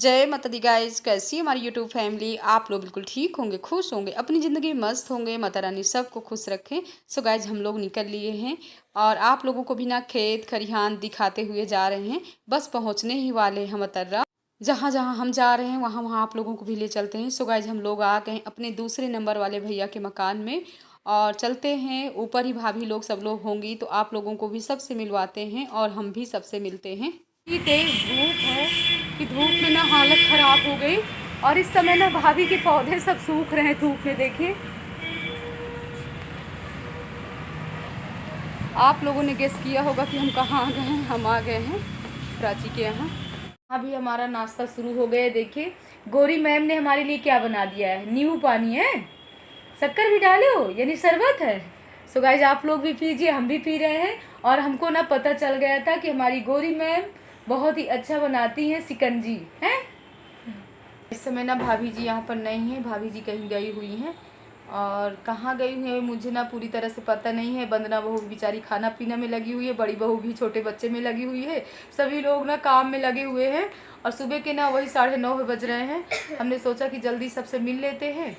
जय माता दी गाइस, कैसी हमारी यूट्यूब फैमिली। आप लोग बिल्कुल ठीक होंगे, खुश होंगे, अपनी ज़िंदगी में मस्त होंगे। माता रानी सबको खुश रखें। सो गाइस, हम लोग निकल लिए हैं और आप लोगों को भी ना खेत खरिहान दिखाते हुए जा रहे हैं। बस पहुंचने ही वाले हैं मतर्रा। जहाँ जहाँ हम जा रहे हैं वहाँ वहाँ आप लोगों को भी ले चलते हैं। सो गाइस, हम लोग आ गए हैं अपने दूसरे नंबर वाले भैया के मकान में और चलते हैं। ऊपर ही भाभी लोग सब लोग होंगी तो आप लोगों को भी सबसे मिलवाते हैं और हम भी सबसे मिलते हैं। इतनी तेज धूप है कि धूप में ना हालत ख़राब हो गई और इस समय ना भाभी के पौधे सब सूख रहे हैं धूप में। देखिए, आप लोगों ने गेस किया होगा कि हम कहाँ आ गए हैं। हम आ गए हैं प्राची के यहाँ। अभी हमारा नाश्ता शुरू हो गया है। देखिए, गौरी मैम ने हमारे लिए क्या बना दिया है। नींबू पानी है, शक्कर भी डाले हो, यानी शरबत है। सो गाइस, आप लोग भी पीजिए, हम भी पी रहे हैं। और हमको ना पता चल गया था कि हमारी गौरी मैम बहुत ही अच्छा बनाती हैं शिकंजी हैं। इस समय ना भाभी जी यहाँ पर नहीं है, भाभी जी कहीं गई हुई हैं और कहाँ गई हुई है मुझे ना पूरी तरह से पता नहीं है। वंदना बहू बेचारी खाना पीना में लगी हुई है, बड़ी बहू भी छोटे बच्चे में लगी हुई है। सभी लोग ना काम में लगे हुए हैं और सुबह के ना वही 9:30 बज रहे हैं। हमने सोचा कि जल्दी सबसे मिल लेते हैं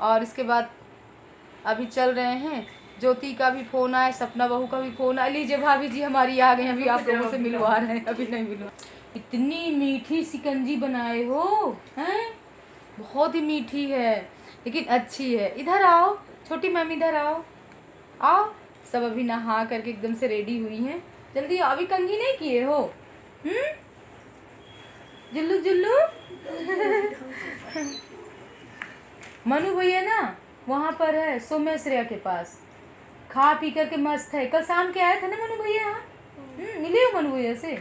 और इसके बाद अभी चल रहे हैं। ज्योति का भी फ़ोन आया, सपना बहू का भी फ़ोन आया। लीजिए भाभी जी हमारी आ गए, अभी आप लोगों से मिलवा रहे हैं, अभी नहीं मिलवा। इतनी मीठी शिकंजी बनाए हो हैं, बहुत ही मीठी है लेकिन अच्छी है। इधर आओ छोटी मैम, इधर आओ। आओ, सब अभी नहा करके एकदम से रेडी हुई हैं। जल्दी आओ, अभी कंघी नहीं किए हो। जुल्लू जुल्लू मनु भैया ना वहाँ पर है सौम्य श्रेया के पास, खा पी करके मस्त है। कल शाम के आए थे ना मनु भैया यहाँ, मिले हो मनु भैया से।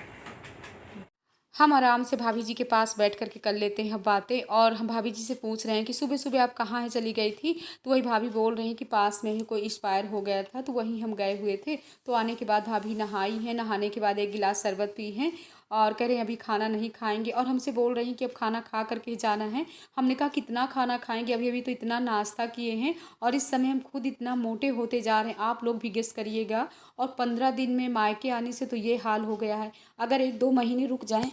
हम आराम से भाभी जी के पास बैठ कर के कर लेते हैं बातें और हम भाभी जी से पूछ रहे हैं कि सुबह सुबह आप कहाँ हैं, चली गई थी। तो वही भाभी बोल रही हैं कि पास में ही कोई एक्सपायर हो गया था तो वहीं हम गए हुए थे। तो आने के बाद भाभी नहाई हैं, नहाने के बाद एक गिलास शरबत पी हैं और कह रहे हैं अभी खाना नहीं खाएंगे और हमसे बोल रही हैं कि अब खाना खा करके ही जाना है। हमने कहा कितना खाना खाएंगे, अभी अभी तो इतना नाश्ता किए हैं और इस समय हम खुद इतना मोटे होते जा रहे हैं। आप लोग भी गेस करिएगा। और 15 दिन में मायके आने से तो ये हाल हो गया है। अगर 1-2 महीने रुक जाएँ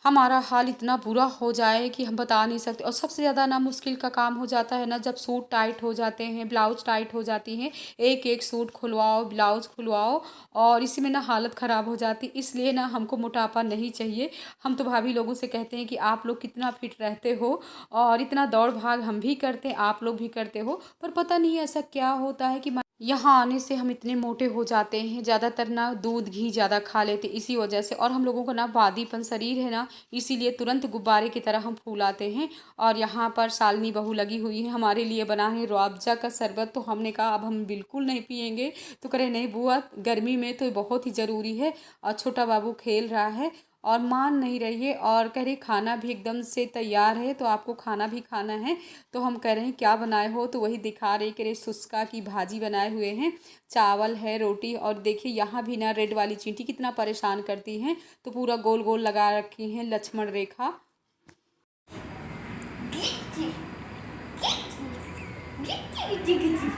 हमारा हाल इतना बुरा हो जाए कि हम बता नहीं सकते। और सबसे ज़्यादा ना मुश्किल का काम हो जाता है ना जब सूट टाइट हो जाते हैं, ब्लाउज टाइट हो जाती हैं। एक एक सूट खुलवाओ, ब्लाउज खुलवाओ और इसी में ना हालत ख़राब हो जाती। इसलिए ना हमको मोटापा नहीं चाहिए। हम तो भाभी लोगों से कहते हैं कि आप लोग कितना फिट रहते हो और इतना दौड़ भाग हम भी करते हैं, आप लोग भी करते हो। पर पता नहीं ऐसा क्या होता है कि यहाँ आने से हम इतने मोटे हो जाते हैं। ज़्यादातर ना दूध घी ज़्यादा खा लेते इसी वजह से। और हम लोगों को ना बादीपन शरीर है ना, इसीलिए तुरंत गुब्बारे की तरह हम फूल आते हैं। और यहाँ पर शालिनी बहू लगी हुई है, हमारे लिए बना है रूअफ़ज़ा का शरबत। तो हमने कहा अब हम बिल्कुल नहीं पियेंगे। तो कह रहे नहीं बुआ, गर्मी में तो बहुत ही ज़रूरी है। और छोटा बाबू खेल रहा है और मान नहीं रही है और कह रही खाना भी एकदम से तैयार है तो आपको खाना भी खाना है। तो हम कह रहे हैं क्या बनाए हो, तो वही दिखा रही। कह रही शुष्का की भाजी बनाए हुए हैं, चावल है, रोटी। और देखिए यहाँ भी ना रेड वाली चींटी कितना परेशान करती हैं। तो पूरा गोल गोल लगा रखी हैं लक्ष्मण रेखा।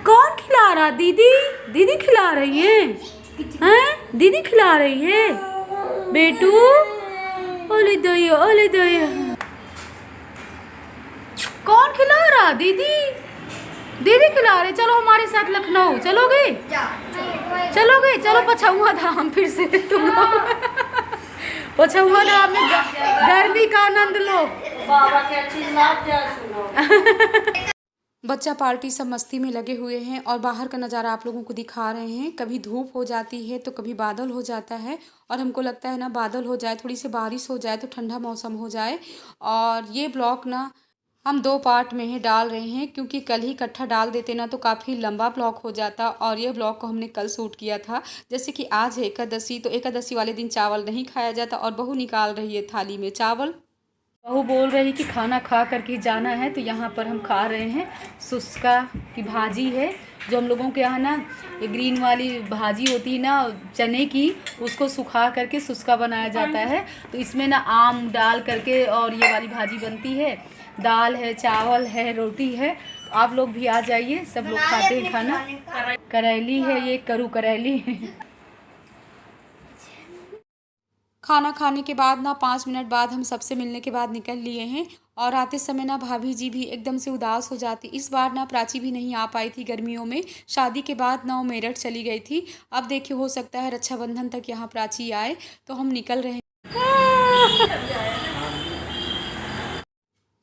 कौन खिला रहा? दीदी, दीदी खिला रही हैं? दीदी खिला रही है बेटू। ओले दया, ओले दया। कौन खिला रहा? दीदी, दीदी खिला रहे। चलो हमारे साथ लखनऊ चलोगे? चलोगे? चलो पछुआ धाम फिर से तुम लोग पछुआ धाम में गर्मी का आनंद लो। बाबा की अच्छी बात सुनो। बच्चा पार्टी सब मस्ती में लगे हुए हैं और बाहर का नज़ारा आप लोगों को दिखा रहे हैं। कभी धूप हो जाती है तो कभी बादल हो जाता है और हमको लगता है ना बादल हो जाए, थोड़ी सी बारिश हो जाए तो ठंडा मौसम हो जाए। और ये ब्लॉग ना हम 2 पार्ट में ही डाल रहे हैं क्योंकि कल ही इकट्ठा डाल देते ना तो काफ़ी लंबा ब्लॉग हो जाता। और ये ब्लॉग को हमने कल शूट किया था। जैसे कि आज है एकादशी, तो एकादशी वाले दिन चावल नहीं खाया जाता और बहू निकाल रही है थाली में चावल। बहू बोल रही कि खाना खा करके जाना है तो यहाँ पर हम खा रहे हैं। शुष्का की भाजी है जो हम लोगों के यहाँ ना ये ग्रीन वाली भाजी होती है ना चने की, उसको सुखा करके शुष्का बनाया जाता है। तो इसमें ना आम डाल करके और ये वाली भाजी बनती है। दाल है, चावल है, रोटी है। तो आप लोग भी आ जाइए, सब लोग खाते हैं खाना। करेली है, ये करू करेली है। खाना खाने के बाद ना 5 मिनट बाद हम सबसे मिलने के बाद निकल लिए हैं। और आते समय ना भाभी जी भी एकदम से उदास हो जाती। इस बार ना प्राची भी नहीं आ पाई थी गर्मियों में, शादी के बाद ना वो मेरठ चली गई थी। अब देखिए हो सकता है रक्षाबंधन तक यहाँ प्राची आए, तो हम निकल रहे हैं।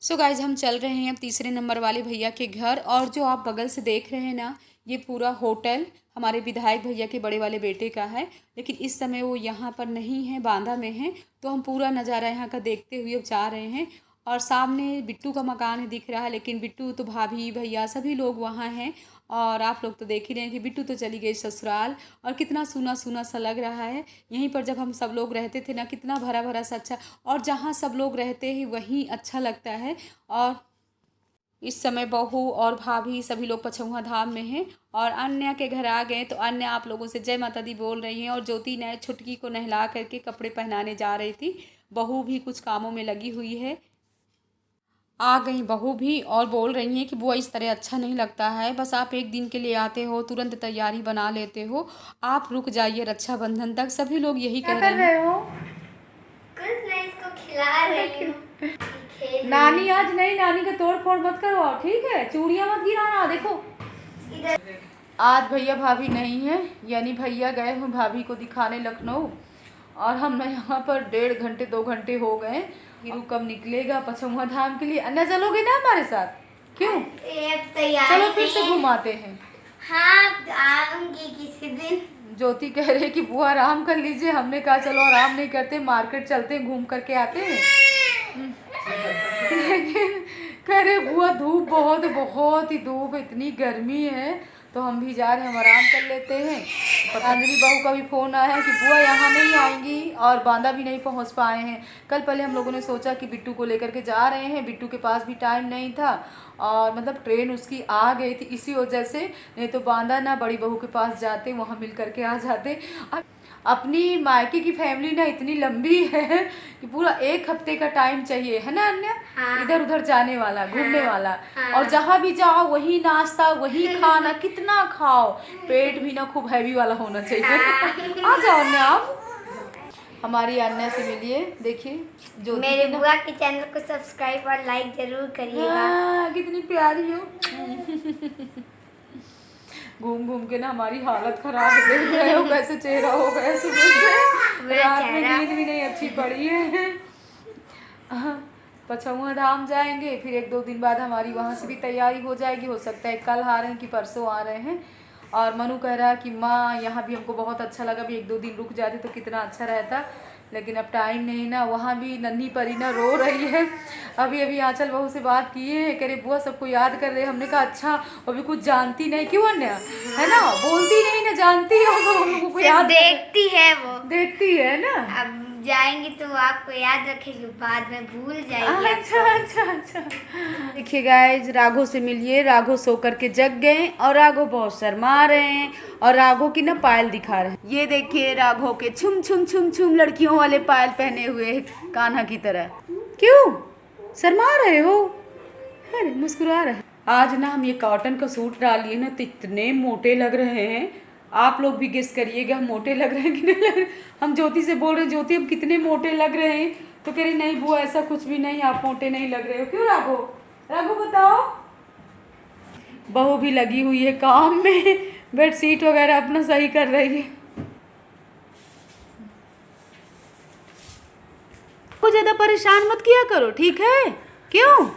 सो गाइज हम चल रहे हैं अब तीसरे नंबर वाले भैया के घर। और जो आप बगल से देख रहे हैं ना, ये पूरा होटल हमारे विधायक भैया के बड़े वाले बेटे का है, लेकिन इस समय वो यहाँ पर नहीं है, बांदा में है। तो हम पूरा नज़ारा यहाँ का देखते हुए अब जा रहे हैं। और सामने बिट्टू का मकान है दिख रहा है, लेकिन बिट्टू तो भाभी भैया सभी लोग वहाँ हैं। और आप लोग तो देख ही रहे हैं कि बिट्टू तो चली गई ससुराल। और कितना सूना सूना सा लग रहा है। यहीं पर जब हम सब लोग रहते थे ना, कितना भरा भरा सा अच्छा, और जहाँ सब लोग रहते हैं वहीं अच्छा लगता है। और इस समय बहू और भाभी सभी लोग पछौहा धाम में हैं और अन्या के घर आ गए। तो अन्या आप लोगों से जय माता दी बोल रही हैं। और ज्योति ने छुटकी को नहला करके कपड़े पहनाने जा रही थी। बहू भी कुछ कामों में लगी हुई है। आ गई बहू भी और बोल रही हैं कि बुआ इस तरह अच्छा नहीं लगता है, बस आप एक दिन के लिए आते हो, तुरंत तैयारी बना लेते हो, आप रुक जाइए रक्षाबंधन तक। सभी लोग यही कह रहे हैं। हो? कुछ नहीं, इसको खिला रही हूँ। नानी आज नहीं, नानी का तोड़ फोड़ मत करो, ठीक है? चूड़ियाँ मत गिराना। देखो आज भैया भाभी नहीं है, यानी भैया गए हैं भाभी को दिखाने लखनऊ। और हम यहाँ पर 1.5 घंटे 2 घंटे हो गए। हीरू कब निकलेगा पछौहा धाम के लिए? अन्ना चलोगे ना हमारे साथ? क्यों? चलो फिर से घुमाते हैं। हाँ आऊंगी किसी दिन। ज्योति कह रही कि बुआ आराम कर लीजिए। हमने कहा चलो आराम नहीं करते, मार्केट चलते हैं, घूम करके आते हैं। लेकिन कह रहे बुआ धूप बहुत है, बहुत ही धूप, इतनी गर्मी है, तो हम भी जा रहे हैं, हम आराम कर लेते हैं। पतंजलि बहू का भी फ़ोन आया है कि बुआ यहाँ नहीं आएंगी और बांदा भी नहीं पहुँच पाए हैं। कल पहले हम लोगों ने सोचा कि बिट्टू को लेकर के जा रहे हैं, बिट्टू के पास भी टाइम नहीं था और मतलब ट्रेन उसकी आ गई थी इसी वजह से, नहीं तो बांदा ना बड़ी बहू के पास जाते, वहाँ मिल करके आ जाते। अपनी मायके की फैमिली ना इतनी लंबी है कि पूरा 1 हफ्ते का टाइम चाहिए, है ना अन्या? हाँ। इधर उधर जाने वाला, घूमने वाला। हाँ। और जहाँ भी जाओ वही नाश्ता, वही खाना, कितना खाओ, पेट भी ना खूब हैवी वाला होना चाहिए। आ जाओ अन्या, आप हमारी अन्या से मिलिए। देखिए जो मेरे बुआ के चैनल को सब्सक्राइब और लाइक जरूर करिएगा। कितनी प्यारी हो। घूम घूम के ना हमारी हालत खराब हो गई हो, कैसे चेहरा हो गया सुबह से, रात में नींद भी नहीं अच्छी पड़ी है। पछौहा धाम जाएंगे, फिर 1-2 दिन बाद हमारी वहाँ से भी तैयारी हो जाएगी। हो सकता है कल आ रहे हैं कि परसों आ रहे हैं। और मनु कह रहा है कि माँ यहाँ भी हमको बहुत अच्छा लगा, भी 1-2 दिन रुक जाते तो कितना अच्छा रहता, लेकिन अब टाइम नहीं ना। वहाँ भी नन्ही परी ना रो रही है। अभी आंचल बहू से बात किए हैं, कह रहे बुआ सबको याद कर रहे। हमने कहा अच्छा, अभी कुछ जानती नहीं, क्यों अन्या, है ना? बोलती नहीं ना, जानती हो तो हम लोगों को याद देखती है, वो देखती है ना। अब जाएंगी तो आपको याद रखेगी, बाद में भूल जाएगी। अच्छा। देखिए गाइज, राघव से मिलिए। राघव सो करके जग गए और राघव बहुत शर्मा रहे हैं और राघव की ना पायल दिखा रहे हैं। ये देखिए राघव के छुम छुम छुम छुम लड़कियों वाले पायल पहने हुए कान्हा की तरह। क्यों शर्मा रहे हो? अरे मुस्कुरा रहे। आज ना हम ये कॉटन का सूट डालिए ना तो इतने मोटे लग रहे हैं। आप लोग भी गेस करिएगा हम मोटे लग रहे हैं कि नहीं लग रहे। हम ज्योति से बोल रहे हैं ज्योति हम कितने मोटे लग रहे हैं, तो कह रही नहीं बुआ ऐसा कुछ भी नहीं, आप मोटे नहीं लग रहे हो। क्यों राघव बताओ। बहू भी लगी हुई है काम में, बेडशीट वगैरह अपना सही कर रही है। को ज़्यादा परेशान मत किया करो, ठीक है? क्यों?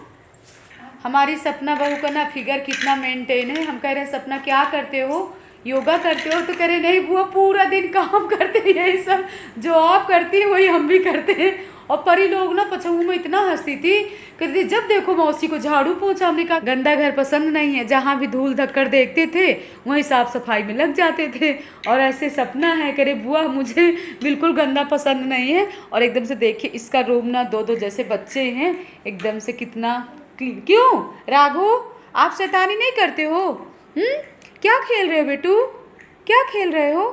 हमारी सपना बहू का ना फिगर कितना मेंटेन है। हम कह रहे हैं सपना क्या करते हो, योगा करते हो? तो कह रहे नहीं बुआ पूरा दिन काम करते हैं, यही सब जो आप करती हैं वही हम भी करते हैं। और परी लोग ना पछौऊ में इतना हंसती थी, कहती जब देखो मौसी को झाड़ू पोंछा। हमने कहा गंदा घर पसंद नहीं है, जहाँ भी धूल धक्कड़ देखते थे वहीं साफ सफाई में लग जाते थे। और ऐसे सपना है, कह रहे बुआ मुझे बिल्कुल गंदा पसंद नहीं है। और एकदम से देखिए इसका रूम ना 2-2 जैसे बच्चे हैं, एकदम से कितना क्लीन। क्यों राघव आप शैतानी नहीं करते हो? क्या खेल रहे हो बेटू, क्या खेल रहे हो?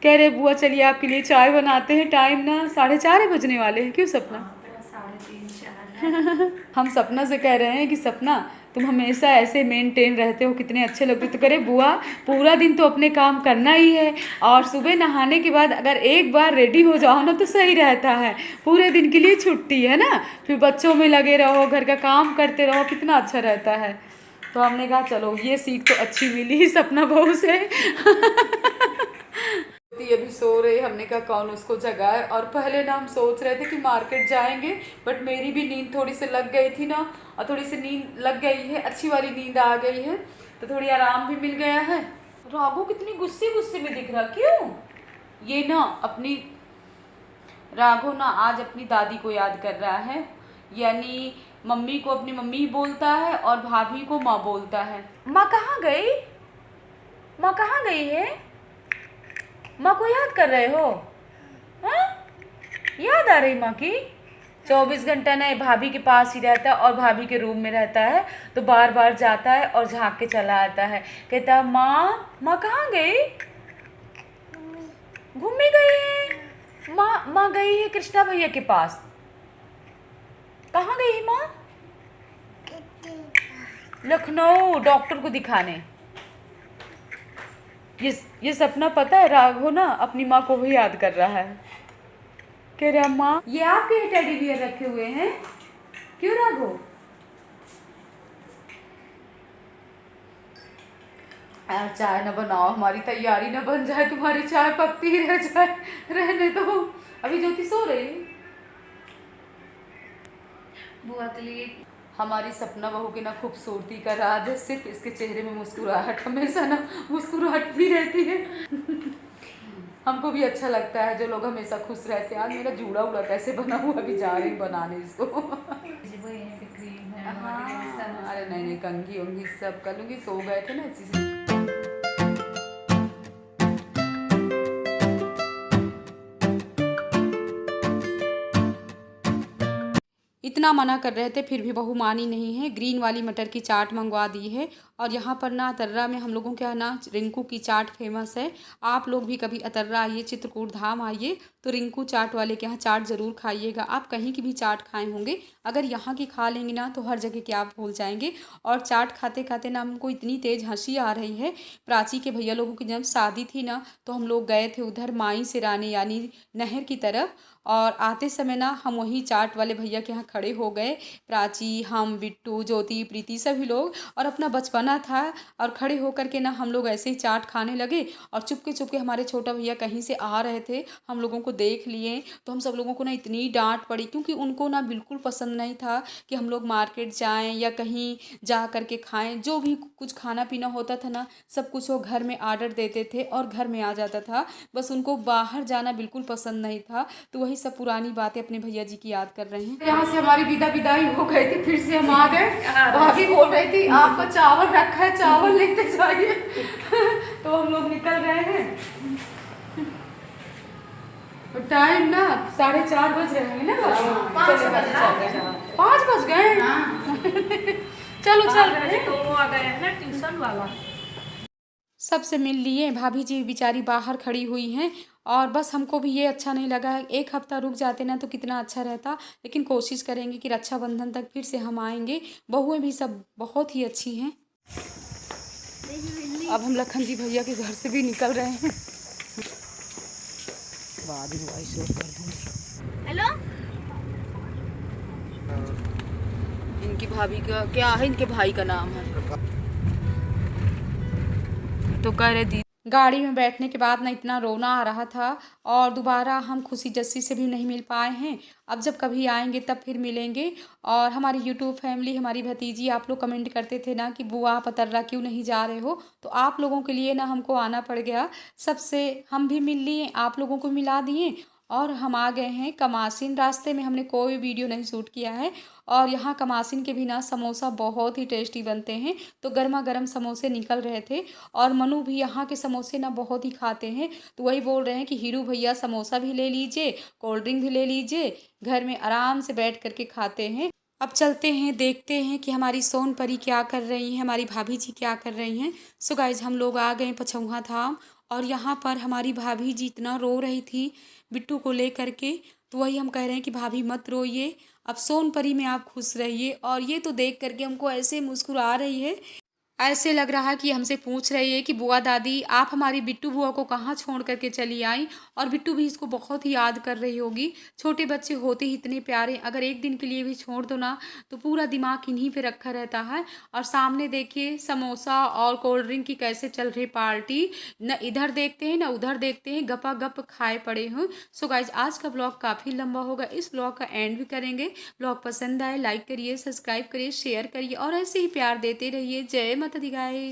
कह रहे बुआ चलिए आपके लिए चाय बनाते हैं। टाइम ना 4:30 बजने वाले हैं। क्यों सपना? हम सपना से कह रहे हैं कि सपना तुम हमेशा ऐसे मेंटेन रहते हो, कितने अच्छे लगते हो। तो करे बुआ पूरा दिन तो अपने काम करना ही है, और सुबह नहाने के बाद अगर एक बार रेडी हो जाओ ना तो सही रहता है, पूरे दिन के लिए छुट्टी है ना, फिर बच्चों में लगे रहो, घर का काम करते रहो, कितना अच्छा रहता है। तो हमने कहा चलो ये सीख तो अच्छी मिली ही सपना बहू से। अभी सो रही, हमने कहा कौन उसको जगाए। और पहले ना हम सोच रहे थे कि मार्केट जाएंगे, बट मेरी भी नींद थोड़ी सी लग गई थी ना, और थोड़ी सी नींद लग गई है, अच्छी वाली नींद आ गई है, तो थोड़ी आराम भी मिल गया है। राघव कितनी गुस्से गुस्से में दिख रहा, क्यों? ये ना अपनी राघव ना आज अपनी दादी को याद कर रहा है, यानी मम्मी को अपनी मम्मी बोलता है और भाभी को माँ बोलता है। माँ कहाँ गई? माँ कहाँ गई है? माँ को याद कर रहे हो? हाँ, याद आ रही माँ की? 24 घंटा ना भाभी के पास ही रहता है और भाभी के रूम में रहता है, तो बार बार जाता है और झाँक के चला आता है, कहता है माँ कहाँ गई? घूमने गई है माँ गई है कृष्णा भैया के पास। कहाँ गई है माँ? लखनऊ डॉक्टर को दिखाने। ये सपना पता है राघव ना अपनी माँ को भी याद कर रहा है, कह रहा माँ ये आपके टेडी बियर रखे हुए हैं, क्यों राघव? यार चाय न बनाओ, हमारी तैयारी न बन जाए, तुम्हारी चाय पकती ही रह जाए, रहने दो। अभी ज्योति सो रही बुआ के लिए। हमारी सपना बहू की ना खूबसूरती का राज है सिर्फ इसके चेहरे में मुस्कुराहट, हमेशा ना मुस्कुराहट भी रहती है। हमको भी अच्छा लगता है जो लोग हमेशा खुश रहते हैं। आज मेरा जूड़ा उड़ा कैसे बना हुआ, अभी जा रही बनाने इसको। हाँ, अरे नहीं कंघी उंघी सब कर लूँगी, सो गए थे ना इसी से। इतना मना कर रहे थे फिर भी बहू मानी नहीं है। ग्रीन वाली मटर की चाट मंगवा दी है। और यहाँ पर ना अतर्रा में हम लोगों के यहाँ ना रिंकू की चाट फेमस है। आप लोग भी कभी अतर्रा आइए, चित्रकूट धाम आइए तो रिंकू चाट वाले के यहाँ चाट ज़रूर खाइएगा। आप कहीं की भी चाट खाए होंगे, अगर यहाँ की खा लेंगे ना तो हर जगह के आप भूल जाएंगे। और चाट खाते खाते ना हमको इतनी तेज़ हंसी आ रही है। प्राची के भैया लोगों की जब शादी थी ना तो हम लोग गए थे उधर माई सिराने यानी नहर की तरफ, और आते समय ना हम वहीं चाट वाले भैया के यहाँ खड़े हो गए। प्राची, हम, बिट्टू, ज्योति, प्रीति सभी लोग, और अपना बचपना था और खड़े होकर के ना हम लोग ऐसे ही चाट खाने लगे। और चुपके चुपके हमारे छोटा भैया कहीं से आ रहे थे, हम लोगों को देख लिए तो हम सब लोगों को ना इतनी डांट पड़ी, क्योंकि उनको ना बिल्कुल पसंद नहीं था कि हम लोग मार्केट जाएं या कहीं जा कर के खाएं। जो भी कुछ खाना पीना होता था ना सब कुछ वो घर में आर्डर देते थे और घर में आ जाता था, बस उनको बाहर जाना बिल्कुल पसंद नहीं था। तो वही सब पुरानी बातें अपने भैया जी की याद कर रहे हैं। यहाँ से हमारी विदाई हो गई थी, फिर से हम आ गए। भाभी बोल रही थी आपका चावल रखा है, चावल लेते जाइए। तो हम लोग निकल रहे हैं। तो टाइम ना 4:30 बज रहे हैं ना, 5 बज गए। चलो चल रहे हैं, तो वो आ गए हैं ना ट्यूशन वाला। सबसे मिल लिए। भाभी जी बेचारी बाहर खड़ी हुई हैं, और बस हमको भी ये अच्छा नहीं लगा। एक हफ्ता रुक जाते ना तो कितना अच्छा रहता, लेकिन कोशिश करेंगे कि रक्षाबंधन तक फिर से हम आएंगे। बहुएं भी सब बहुत ही अच्छी हैं। अब हम लखन जी भैया के घर से भी निकल रहे हैं। हेलो, इनकी भाभी का क्या है, इनके भाई का नाम है, तो कह रहे दी। गाड़ी में बैठने के बाद ना इतना रोना आ रहा था, और दोबारा हम खुशी जस्सी से भी नहीं मिल पाए हैं। अब जब कभी आएंगे तब फिर मिलेंगे। और हमारी यूट्यूब फैमिली, हमारी भतीजी, आप लोग कमेंट करते थे ना कि बुआ आप अतर्रा क्यों नहीं जा रहे हो, तो आप लोगों के लिए ना हमको आना पड़ गया। सबसे हम भी मिल लिए, आप लोगों को मिला दिए, और हम आ गए हैं कमासिन। रास्ते में हमने कोई वीडियो नहीं शूट किया है। और यहाँ कमासिन के भी ना समोसा बहुत ही टेस्टी बनते हैं, तो गर्मा गर्म समोसे निकल रहे थे। और मनु भी यहाँ के समोसे ना बहुत ही खाते हैं, तो वही बोल रहे हैं कि हीरू भैया समोसा भी ले लीजिए, कोल्ड ड्रिंक भी ले लीजिए, घर में आराम से बैठ करके खाते हैं। अब चलते हैं, देखते हैं कि हमारी सोन परी क्या कर रही हैं, हमारी भाभी जी क्या कर रही हैं। सो गाइज हम लोग आ गए पछौहा धाम, और यहाँ पर हमारी भाभी जी इतना रो रही थी बिट्टू को ले करके, तो वही हम कह रहे हैं कि भाभी मत रोइए, अब सोनपरी में आप खुश रहिए। और ये तो देख करके हमको ऐसे मुस्कुरा रही है, ऐसे लग रहा है कि हमसे पूछ रही है कि बुआ दादी आप हमारी बिट्टू बुआ को कहाँ छोड़ करके चली आई। और बिट्टू भी इसको बहुत ही याद कर रही होगी। छोटे बच्चे होते ही इतने प्यारे, अगर एक दिन के लिए भी छोड़ दो ना तो पूरा दिमाग इन्हीं पे रखा रहता है। और सामने देखिए समोसा और कोल्ड ड्रिंक की कैसे चल रही पार्टी, न इधर देखते हैं न उधर देखते हैं, गपा गप खाए पड़े हैं। सो गाइज आज का ब्लॉग काफ़ी लंबा होगा, इस ब्लॉग का एंड भी करेंगे। ब्लॉग पसंद आए लाइक करिए, सब्सक्राइब करिए, शेयर करिए और ऐसे ही प्यार देते रहिए। जय माता दी गाइस।